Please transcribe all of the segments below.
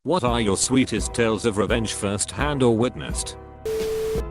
What are your sweetest tales of revenge first hand or witnessed?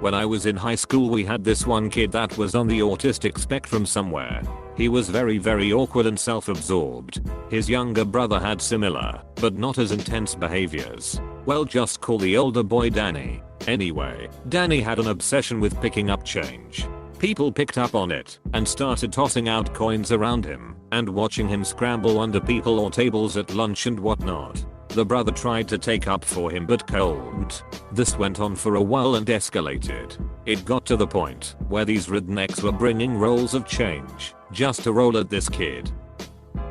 When I was in high school we had this one kid that was on the autistic spectrum somewhere. He was very awkward and self-absorbed. His younger brother had similar, but not as intense behaviors. Well, just call the older boy Danny. Anyway, Danny had an obsession with picking up change. People picked up on it and started tossing out coins around him and watching him scramble under people or tables at lunch and whatnot. The brother tried to take up for him but couldn't. This went on for a while and escalated. It got to the point where these rednecks were bringing rolls of change just to roll at this kid.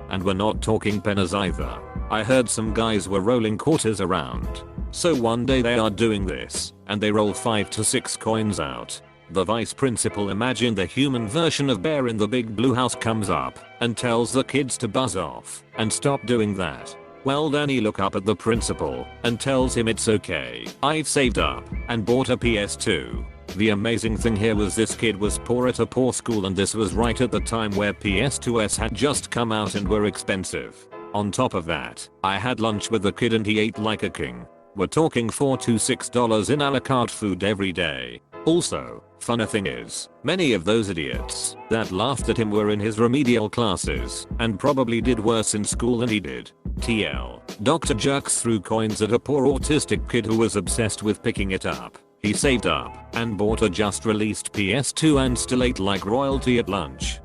And we're not talking pennies either. I heard some guys were rolling quarters around. So one day they are doing this and they roll 5 to 6 coins out. The vice principal, imagine the human version of Bear in the Big Blue House, comes up and tells the kids to buzz off and stop doing that. Well, Danny look up at the principal and tells him it's okay. I've saved up and bought a PS2. The amazing thing here was this kid was poor at a poor school, and this was right at the time where PS2s had just come out and were expensive. On top of that, I had lunch with the kid and he ate like a king. We're talking $4 to $6 in a la carte food every day. Also, funny thing is, many of those idiots that laughed at him were in his remedial classes and probably did worse in school than he did. TL. Dr. Jerks threw coins at a poor autistic kid who was obsessed with picking it up. He saved up and bought a just released PS2 and still ate like royalty at lunch.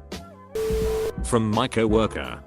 From my coworker.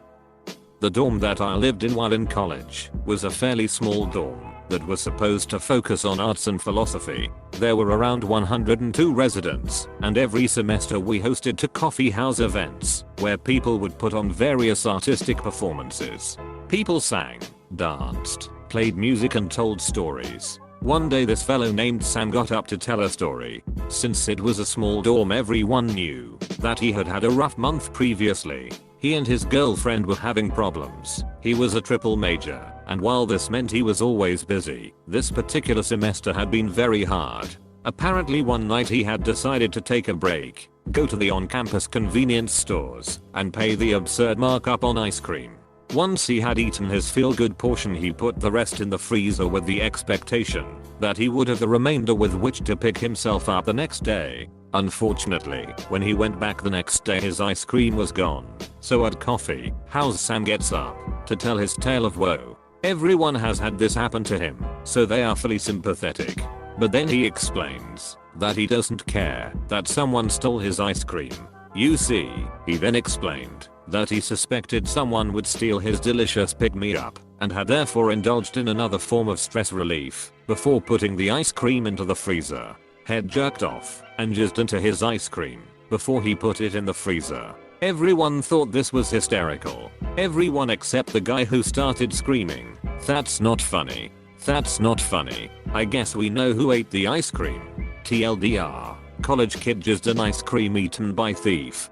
The dorm that I lived in while in college was a fairly small dorm that was supposed to focus on arts and philosophy. There were around 102 residents, and every semester we hosted two coffee house events where people would put on various artistic performances. People sang, danced, played music and told stories. One day this fellow named Sam got up to tell a story. Since it was a small dorm, everyone knew that he had had a rough month previously. He and his girlfriend were having problems. He was a triple major, and while this meant he was always busy, this particular semester had been very hard. Apparently one night he had decided to take a break, go to the on-campus convenience stores, and pay the absurd markup on ice cream. Once he had eaten his feel-good portion, he put the rest in the freezer with the expectation that he would have the remainder with which to pick himself up the next day. Unfortunately, when he went back the next day his ice cream was gone. So at coffee house Sam gets up to tell his tale of woe. Everyone has had this happen to him, so they are fully sympathetic. But then he explains that he doesn't care that someone stole his ice cream. You see, he then explained that he suspected someone would steal his delicious pick-me-up and had therefore indulged in another form of stress relief before putting the ice cream into the freezer. Had jerked off and jizzed into his ice cream before he put it in the freezer. Everyone thought this was hysterical. Everyone except the guy who started screaming, "That's not funny. That's not funny. I guess we know who ate the ice cream." TLDR. College kid jizzed an ice cream eaten by thief.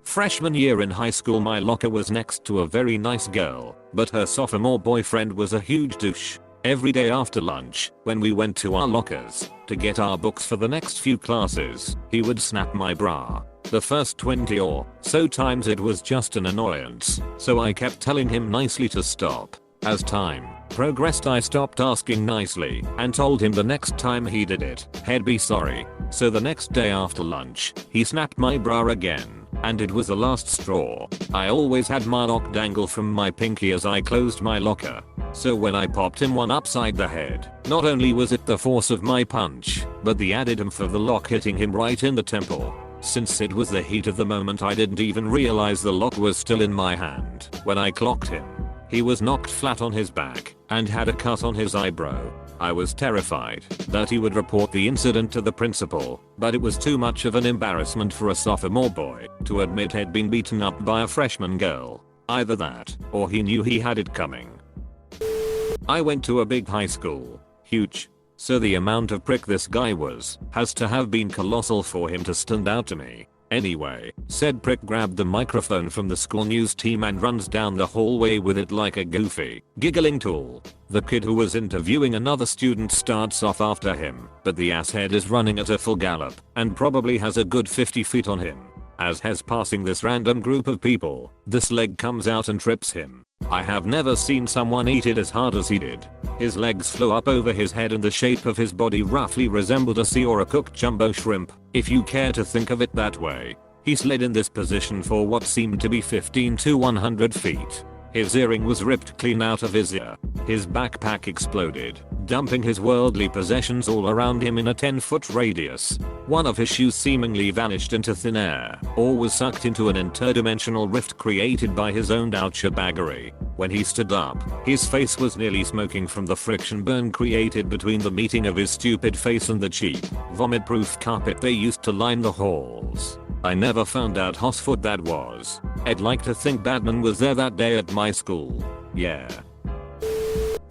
Freshman year in high school my locker was next to a very nice girl, but her sophomore boyfriend was a huge douche. Every day after lunch, when we went to our lockers to get our books for the next few classes, he would snap my bra. The first 20 or so times it was just an annoyance, so I kept telling him nicely to stop. As time progressed I stopped asking nicely and told him the next time he did it, he'd be sorry. So the next day after lunch, he snapped my bra again, and it was the last straw. I always had my lock dangle from my pinky as I closed my locker. So when I popped him one upside the head, not only was it the force of my punch, but the added oomph of the lock hitting him right in the temple. Since it was the heat of the moment I didn't even realize the lock was still in my hand when I clocked him. He was knocked flat on his back and had a cut on his eyebrow. I was terrified that he would report the incident to the principal, but it was too much of an embarrassment for a sophomore boy to admit he'd been beaten up by a freshman girl. Either that, or he knew he had it coming. I went to a big high school. Huge. So the amount of prick this guy has to have been colossal for him to stand out to me. Anyway, said prick grabbed the microphone from the school news team and runs down the hallway with it like a goofy, giggling tool. The kid who was interviewing another student starts off after him, but the asshead is running at a full gallop and probably has a good 50 feet on him. As Hez passing this random group of people, this leg comes out and trips him. I have never seen someone eat it as hard as he did. His legs flew up over his head and the shape of his body roughly resembled a sea or a cooked jumbo shrimp, if you care to think of it that way. He slid in this position for what seemed to be 15 to 100 feet. His earring was ripped clean out of his ear. His backpack exploded, dumping his worldly possessions all around him in a 10-foot radius. One of his shoes seemingly vanished into thin air, or was sucked into an interdimensional rift created by his own douchebaggery. When he stood up, his face was nearly smoking from the friction burn created between the meeting of his stupid face and the cheap, vomit-proof carpet they used to line the halls. I never found out whose foot that was. I'd like to think Batman was there that day at my school. Yeah.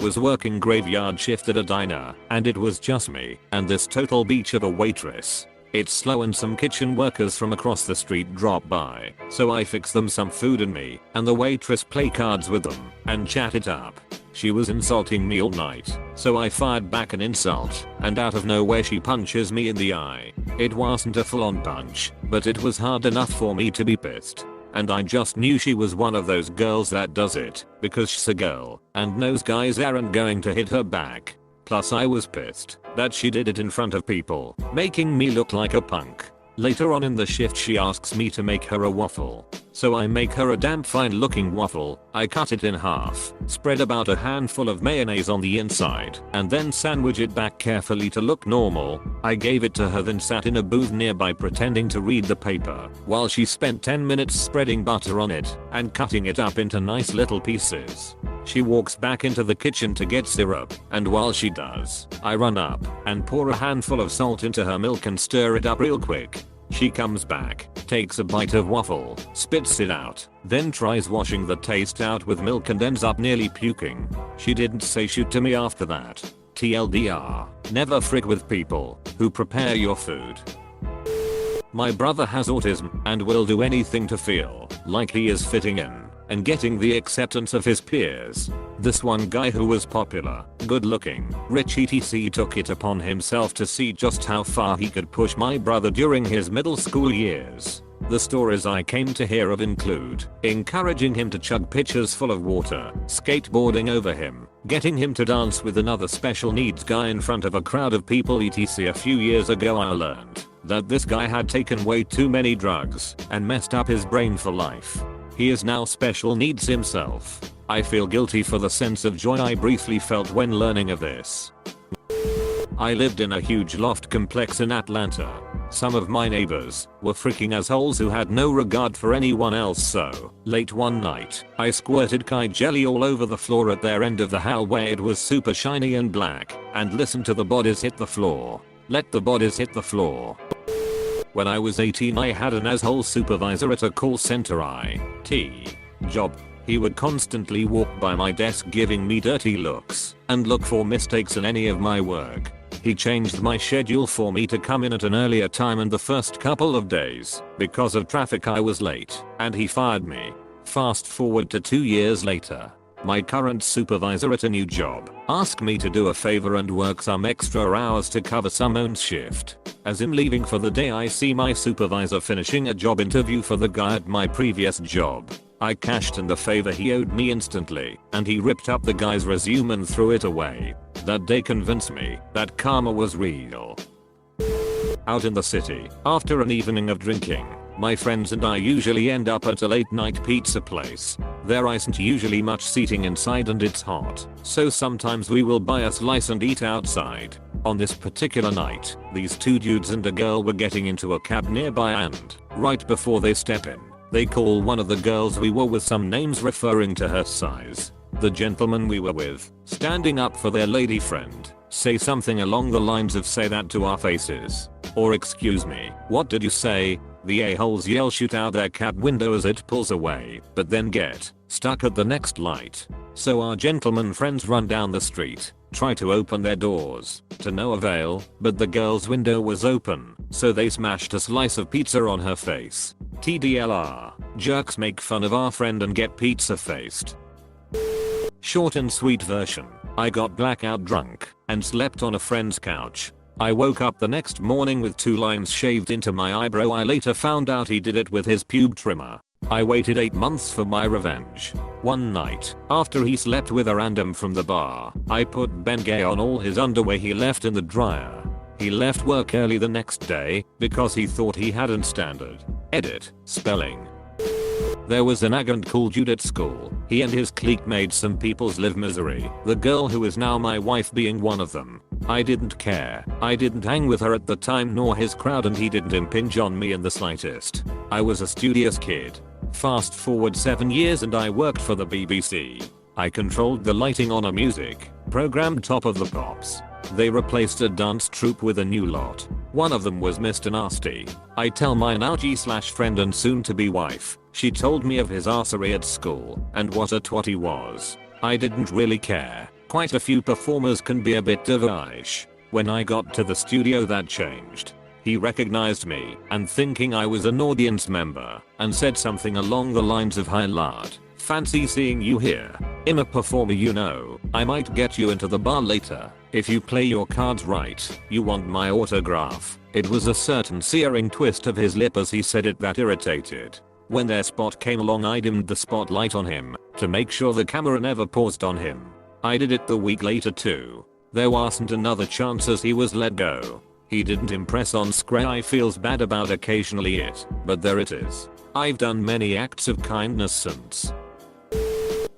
Was working graveyard shift at a diner, and it was just me and this total beach of a waitress. It's slow and some kitchen workers from across the street drop by, so I fix them some food and me and the waitress play cards with them and chat it up. She was insulting me all night, so I fired back an insult, and out of nowhere she punches me in the eye. It wasn't a full-on punch, but it was hard enough for me to be pissed. And I just knew she was one of those girls that does it, because she's a girl, and knows guys aren't going to hit her back. Plus I was pissed that she did it in front of people, making me look like a punk. Later on in the shift she asks me to make her a waffle. So I make her a damn fine looking waffle. I cut it in half, spread about a handful of mayonnaise on the inside, and then sandwich it back carefully to look normal. I gave it to her, then sat in a booth nearby pretending to read the paper, while she spent 10 minutes spreading butter on it and cutting it up into nice little pieces. She walks back into the kitchen to get syrup, and while she does, I run up and pour a handful of salt into her milk and stir it up real quick. She comes back, takes a bite of waffle, spits it out, then tries washing the taste out with milk and ends up nearly puking. She didn't say shoot to me after that. TLDR, never frig with people who prepare your food. My brother has autism and will do anything to feel like he is fitting in and getting the acceptance of his peers. This one guy who was popular, good looking, rich etc. took it upon himself to see just how far he could push my brother during his middle school years. The stories I came to hear of include encouraging him to chug pitchers full of water, skateboarding over him, getting him to dance with another special needs guy in front of a crowd of people etc. A few years ago I learned that this guy had taken way too many drugs and messed up his brain for life. He is now special needs himself. I feel guilty for the sense of joy I briefly felt when learning of this. I lived in a huge loft complex in Atlanta. Some of my neighbors were freaking assholes who had no regard for anyone else, so late one night, I squirted Kai jelly all over the floor at their end of the hallway. It was super shiny and black, and listened to the bodies hit the floor. Let the bodies hit the floor. When I was 18 I had an asshole supervisor at a call center IT job. He would constantly walk by my desk giving me dirty looks and look for mistakes in any of my work. He changed my schedule for me to come in at an earlier time, and the first couple of days, because of traffic, I was late, and he fired me. Fast forward to 2 years later. My current supervisor at a new job asked me to do a favor and work some extra hours to cover someone's shift. As I'm leaving for the day I see my supervisor finishing a job interview for the guy at my previous job. I cashed in the favor he owed me instantly, and he ripped up the guy's resume and threw it away. That day convinced me that karma was real. Out in the city, after an evening of drinking, my friends and I usually end up at a late night pizza place. There isn't usually much seating inside and it's hot, so sometimes we will buy a slice and eat outside. On this particular night, these two dudes and a girl were getting into a cab nearby, and right before they step in, they call one of the girls we were with some names referring to her size. The gentleman we were with, standing up for their lady friend, say something along the lines of "say that to our faces," or "excuse me, what did you say?" The a-holes yell shoot out their cab window as it pulls away, but then get stuck at the next light. So our gentleman friends run down the street, try to open their doors, to no avail, but the girl's window was open, so they smashed a slice of pizza on her face. TDLR, jerks make fun of our friend and get pizza faced. Short and sweet version, I got blackout drunk and slept on a friend's couch. I woke up the next morning with 2 lines shaved into my eyebrow. I later found out he did it with his pube trimmer. I waited 8 months for my revenge. One night, after he slept with a random from the bar, I put Bengay on all his underwear he left in the dryer. He left work early the next day because he thought he hadn't standard. Edit. Spelling. There was an agent called Jude at school. He and his clique made some people's live misery, the girl who is now my wife being one of them. I didn't care. I didn't hang with her at the time nor his crowd, and he didn't impinge on me in the slightest. I was a studious kid. Fast forward 7 years and I worked for the BBC. I controlled the lighting on a music program Top of the Pops. They replaced a dance troupe with a new lot. One of them was Mr. Nasty. I tell my now G/friend and soon to be wife. She told me of his arsery at school and what a twat he was. I didn't really care. Quite a few performers can be a bit devilish. When I got to the studio that changed. He recognized me and thinking I was an audience member and said something along the lines of, "Hi lad, fancy seeing you here. I'm a performer, you know. I might get you into the bar later. If you play your cards right, you want my autograph." It was a certain searing twist of his lip as he said it that irritated. When their spot came along, I dimmed the spotlight on him to make sure the camera never paused on him. I did it the week later too. There wasn't another chance as he was let go. He didn't impress on screen. I feels bad about occasionally it, but there it is. I've done many acts of kindness since.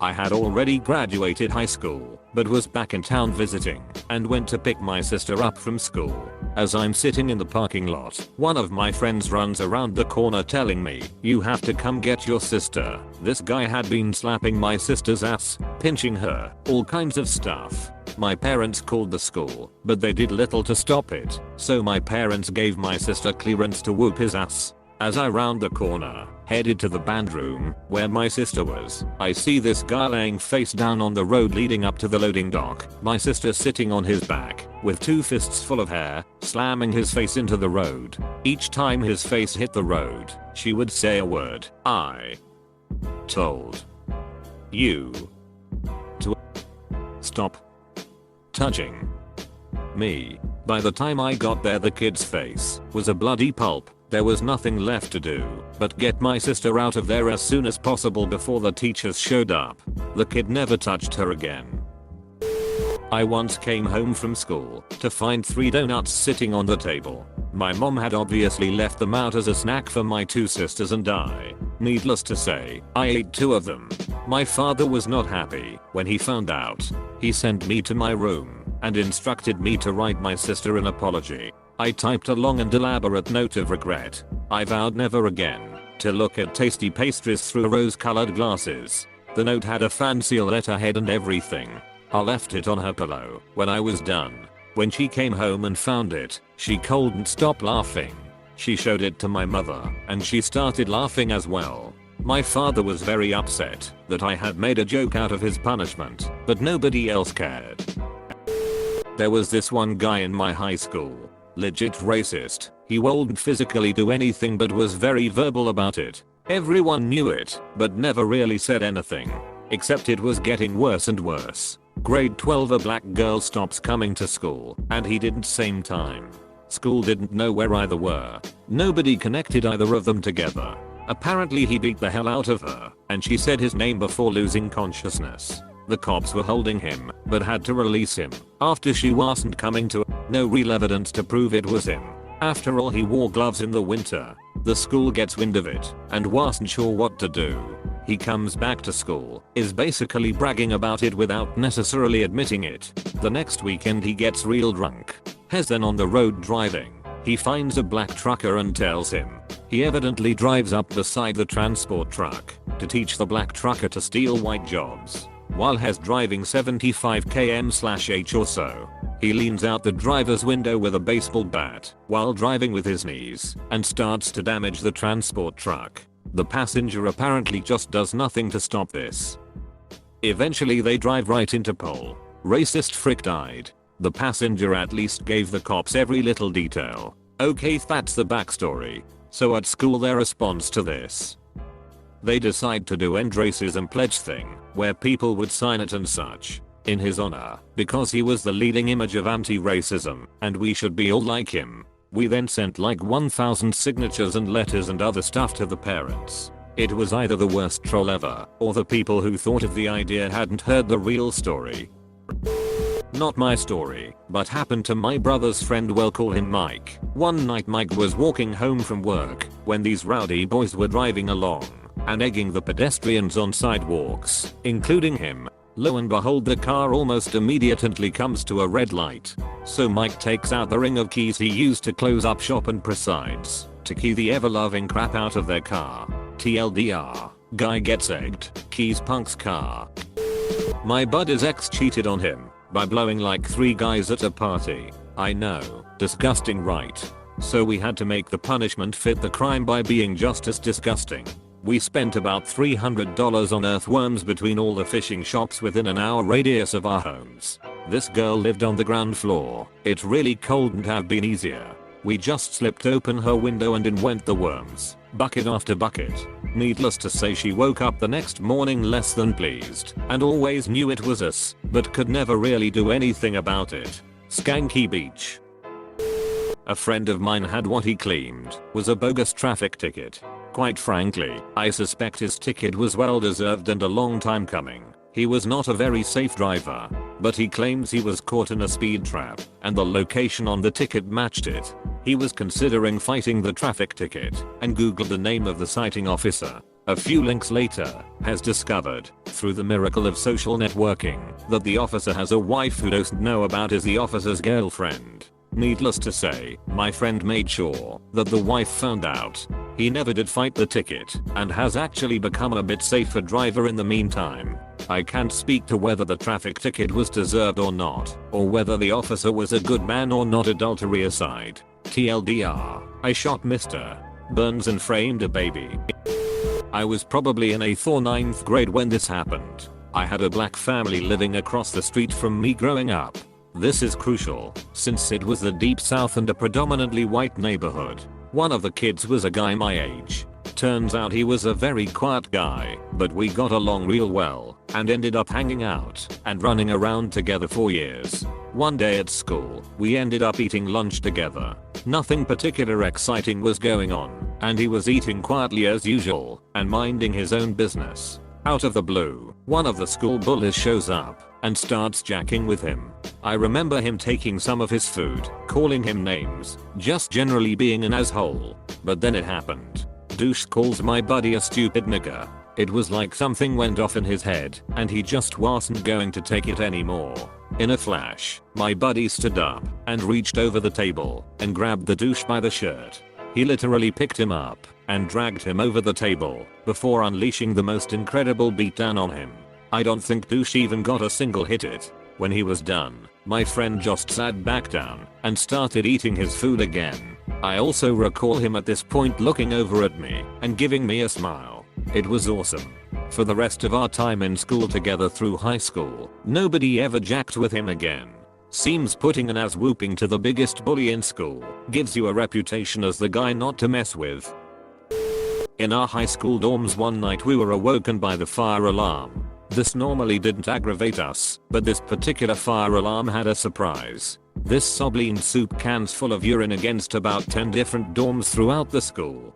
I had already graduated high school, but was back in town visiting, and went to pick my sister up from school. As I'm sitting in the parking lot, one of my friends runs around the corner telling me, "You have to come get your sister." This guy had been slapping my sister's ass, pinching her, all kinds of stuff. My parents called the school, but they did little to stop it, so my parents gave my sister clearance to whoop his ass. As I round the corner, headed to the band room, where my sister was, I see this guy laying face down on the road leading up to the loading dock, my sister sitting on his back, with 2 fists full of hair, slamming his face into the road. Each time his face hit the road, she would say a word. "I told you to stop touching me." By the time I got there, the kid's face was a bloody pulp. There was nothing left to do but get my sister out of there as soon as possible before the teachers showed up. The kid never touched her again. I once came home from school to find 3 donuts sitting on the table. My mom had obviously left them out as a snack for my 2 sisters and I. Needless to say, I ate 2 of them. My father was not happy when he found out. He sent me to my room and instructed me to write my sister an apology. I typed a long and elaborate note of regret. I vowed never again to look at tasty pastries through rose-colored glasses. The note had a fancy letterhead and everything. I left it on her pillow when I was done. When she came home and found it, she couldn't stop laughing. She showed it to my mother, and she started laughing as well. My father was very upset that I had made a joke out of his punishment, but nobody else cared. There was this one guy in my high school. Legit racist. He wouldn't physically do anything but was very verbal about it. Everyone knew it, but never really said anything. Except it was getting worse and worse. Grade 12, a black girl stops coming to school, and he didn't same time. School didn't know where either were. Nobody connected either of them together. Apparently he beat the hell out of her, and she said his name before losing consciousness. The cops were holding him, but had to release him after she wasn't coming to. No real evidence to prove it was him. After all, he wore gloves in the winter. The school gets wind of it and wasn't sure what to do. He comes back to school, is basically bragging about it without necessarily admitting it. The next weekend he gets real drunk. Has then on the road driving. He finds a black trucker and tells him. He evidently drives up beside the transport truck to teach the black trucker to steal white jobs. While Hes driving 75 km/h or so, he leans out the driver's window with a baseball bat while driving with his knees and starts to damage the transport truck. The passenger apparently just does nothing to stop this. Eventually they drive right into pole. Racist frick died. The passenger at least gave the cops every little detail. Okay, that's the backstory. So at school their response to this. They decide to do end racism pledge thing, where people would sign it and such. in his honor, because he was the leading image of anti-racism, and we should be all like him. We then sent like 1,000 signatures and letters and other stuff to the parents. It was either the worst troll ever, or the people who thought of the idea hadn't heard the real story. Not my story, but happened to my brother's friend, we'll call him Mike. One night Mike was walking home from work when these rowdy boys were driving along and egging the pedestrians on sidewalks, including him. Lo and behold, the car almost immediately comes to a red light. So Mike takes out the ring of keys he used to close up shop and proceeds to key the ever-loving crap out of their car. TLDR, guy gets egged, keys punk's car. My buddy's ex cheated on him by blowing like 3 guys at a party. I know, disgusting, right? So we had to make the punishment fit the crime by being just as disgusting. We spent about $300 on earthworms between all the fishing shops within an hour radius of our homes. This girl lived on the ground floor. It really couldn't have been easier. We just slipped open her window and in went the worms, bucket after bucket. Needless to say, she woke up the next morning less than pleased and always knew it was us, but could never really do anything about it. Skanky Beach. A friend of mine had what he claimed was a bogus traffic ticket. Quite frankly, I suspect his ticket was well deserved and a long time coming. He was not a very safe driver, but he claims he was caught in a speed trap and the location on the ticket matched it. He was considering fighting the traffic ticket and googled the name of the citing officer. A few links later, has discovered, through the miracle of social networking, that the officer has a wife who doesn't know about is the officer's girlfriend. Needless to say, my friend made sure that the wife found out. He never did fight the ticket and has actually become a bit safer driver in the meantime. I can't speak to whether the traffic ticket was deserved or not, or whether the officer was a good man or not, adultery aside. TLDR, I shot Mr. Burns and framed a baby. I was probably in 8th or 9th grade when this happened. I had a black family living across the street from me growing up. This is crucial, since it was the deep south and a predominantly white neighborhood. One of the kids was a guy my age. Turns out he was a very quiet guy, but we got along real well and ended up hanging out and running around together for years. One day at school, we ended up eating lunch together. Nothing particular exciting was going on, and he was eating quietly as usual and minding his own business. Out of the blue, one of the school bullies shows up and starts jacking with him. I remember him taking some of his food, calling him names, just generally being an asshole. But then it happened. Douche calls my buddy a stupid nigger. It was like something went off in his head and he just wasn't going to take it anymore. In a flash, my buddy stood up and reached over the table and grabbed the douche by the shirt. He literally picked him up and dragged him over the table before unleashing the most incredible beatdown on him. I don't think douche even got a single hit it. When he was done, my friend just sat back down and started eating his food again. I also recall him at this point looking over at me and giving me a smile. It was awesome. For the rest of our time in school together through high school, nobody ever jacked with him again. Seems putting an ass whooping to the biggest bully in school gives you a reputation as the guy not to mess with. In our high school dorms one night we were awoken by the fire alarm. This normally didn't aggravate us, but this particular fire alarm had a surprise. This Soblene soup cans full of urine against about 10 different dorms throughout the school.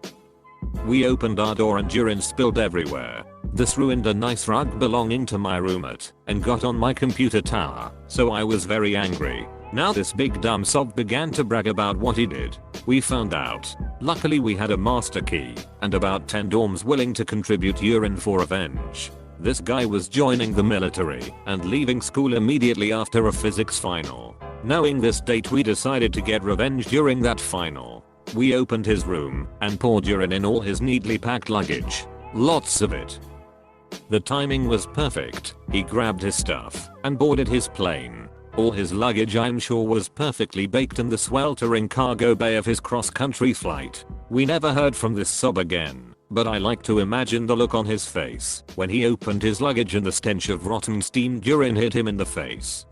We opened our door and urine spilled everywhere. This ruined a nice rug belonging to my roommate and got on my computer tower, so I was very angry. Now this big dumb sob began to brag about what he did. We found out. Luckily we had a master key and about 10 dorms willing to contribute urine for revenge. This guy was joining the military and leaving school immediately after a physics final. Knowing this date, we decided to get revenge during that final. We opened his room and poured urine in all his neatly packed luggage. Lots of it. The timing was perfect. He grabbed his stuff and boarded his plane. All his luggage, I'm sure, was perfectly baked in the sweltering cargo bay of his cross-country flight. We never heard from this sob again, but I like to imagine the look on his face when he opened his luggage and the stench of rotten steamed urine hit him in the face.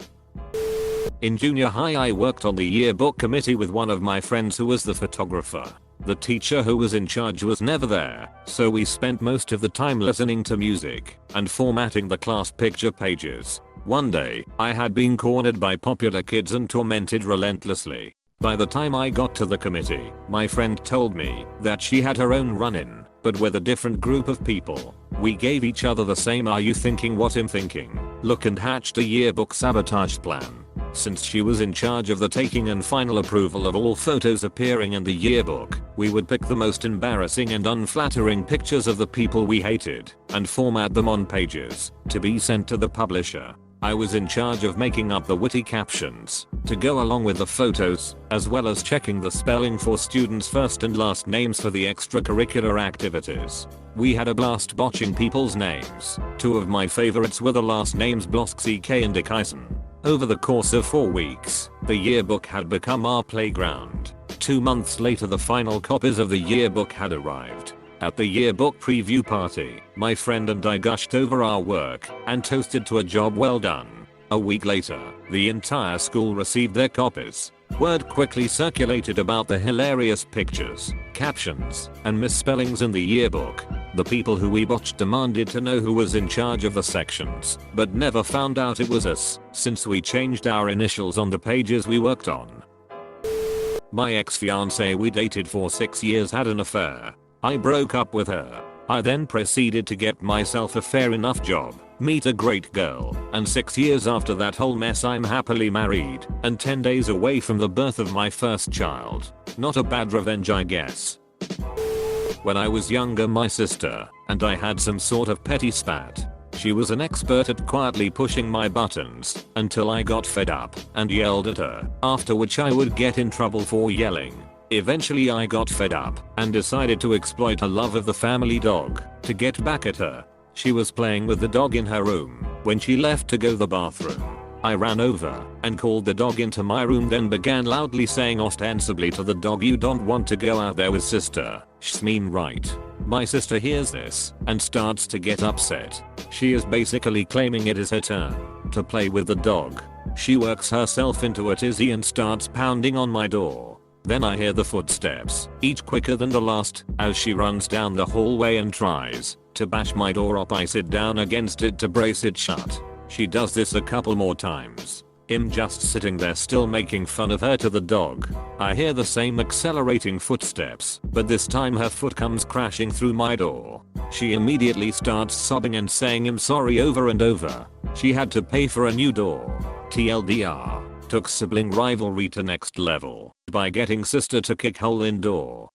In junior high I worked on the yearbook committee with one of my friends who was the photographer. The teacher who was in charge was never there, so we spent most of the time listening to music and formatting the class picture pages. One day, I had been cornered by popular kids and tormented relentlessly. By the time I got to the committee, my friend told me that she had her own run-in, but with a different group of people. We gave each other the same "are you thinking what I'm thinking" look and hatched a yearbook sabotage plan. Since she was in charge of the taking and final approval of all photos appearing in the yearbook, we would pick the most embarrassing and unflattering pictures of the people we hated and format them on pages to be sent to the publisher. I was in charge of making up the witty captions to go along with the photos, as well as checking the spelling for students' first and last names for the extracurricular activities. We had a blast botching people's names. Two of my favorites were the last names Blosk and Dickyson. Over the course of 4 weeks, the yearbook had become our playground. 2 months later, the final copies of the yearbook had arrived. At the yearbook preview party, my friend and I gushed over our work and toasted to a job well done. A week later, the entire school received their copies. Word quickly circulated about the hilarious pictures, captions, and misspellings in the yearbook. The people who we botched demanded to know who was in charge of the sections, but never found out it was us, since we changed our initials on the pages we worked on. My ex-fiancée we dated for 6 years had an affair. I broke up with her. I then proceeded to get myself a fair enough job, meet a great girl, and 6 years after that whole mess I'm happily married and 10 days away from the birth of my first child. Not a bad revenge, I guess. When I was younger, my sister and I had some sort of petty spat. She was an expert at quietly pushing my buttons until I got fed up and yelled at her, after which I would get in trouble for yelling. Eventually I got fed up and decided to exploit her love of the family dog to get back at her. She was playing with the dog in her room when she left to go to the bathroom. I ran over and called the dog into my room, then began loudly saying ostensibly to the dog, "You don't want to go out there with sister. Sh's mean, right?" My sister hears this and starts to get upset. She is basically claiming it is her turn to play with the dog. She works herself into a tizzy and starts pounding on my door. Then I hear the footsteps, each quicker than the last, as she runs down the hallway and tries to bash my door up. I sit down against it to brace it shut. She does this a couple more times. I'm just sitting there still making fun of her to the dog. I hear the same accelerating footsteps, but this time her foot comes crashing through my door. She immediately starts sobbing and saying "I'm sorry" over and over. She had to pay for a new door. TLDR. Took sibling rivalry to next level by getting sister to kick hole in door.